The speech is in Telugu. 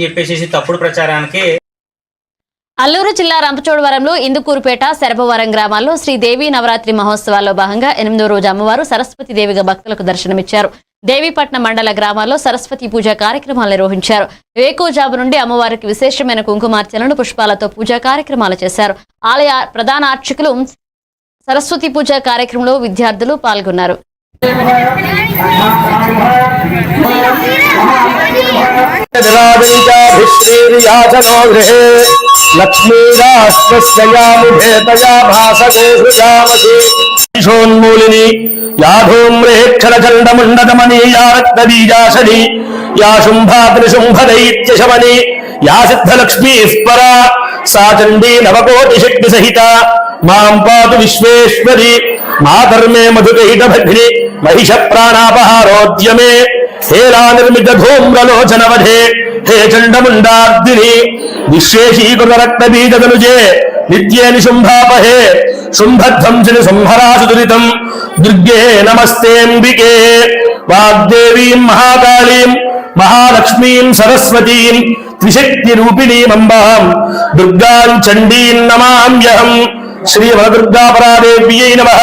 చెప్పేసి తప్పుడు ప్రచారానికి అల్లూరు జిల్లా రంపచోడవరంలో ఇందుకూరుపేట శరభవరం గ్రామాల్లో శ్రీదేవి నవరాత్రి మహోత్సవాల్లో భాగంగా 8వ రోజు అమ్మవారు సరస్వతి దేవిగా భక్తులకు దర్శనమిచ్చారు. దేవీపట్నం మండల గ్రామాల్లో సరస్వతి పూజ కార్యక్రమాలు నిర్వహించారు. వేకువజాము నుండి అమ్మవారికి విశేషమైన కుంకుమార్చనలు, పుష్పాలతో పూజా కార్యక్రమాలు చేశారు. ఆలయ ప్రధాన అర్చకులు సరస్వతి పూజ కార్యక్రమంలో విద్యార్థులు పాల్గొన్నారు. లక్ష్మీరాష్ట్రోన్మూలిని యాధూమ్రేక్షరచండముండదమనీయా రక్తబీజాశని యా శుంభాగ్నిశుంభదైత్యశమని యా సిద్ధలక్ష్మీస్పరా సా చండీ నవకోటి శక్తి సహిత మాం పాతు విశ్వేశ్వరి మాతర్మే మధుకహిత భగ్ని మహిష ప్రాణాపహారోద్యమే హేలా నిర్మిత ధూమ్రలోచనవధే హే చండముండార్దిని విశ్వేషీకృత రక్తబీజదనుజే నిత్యే నిశుంభాపహే శుంభధ్వంసిని సంహరాసు దురితం దుర్గే నమస్తేంబికే వాగ్దేవీం మహాకాళీం మహాలక్ష్మీం సరస్వతీం త్రిశక్తి రూపిణీమంబాం దుర్గాం చండీం నమామ్యహం. శ్రీ వరదుర్గాపరాదేవ్యై నమః.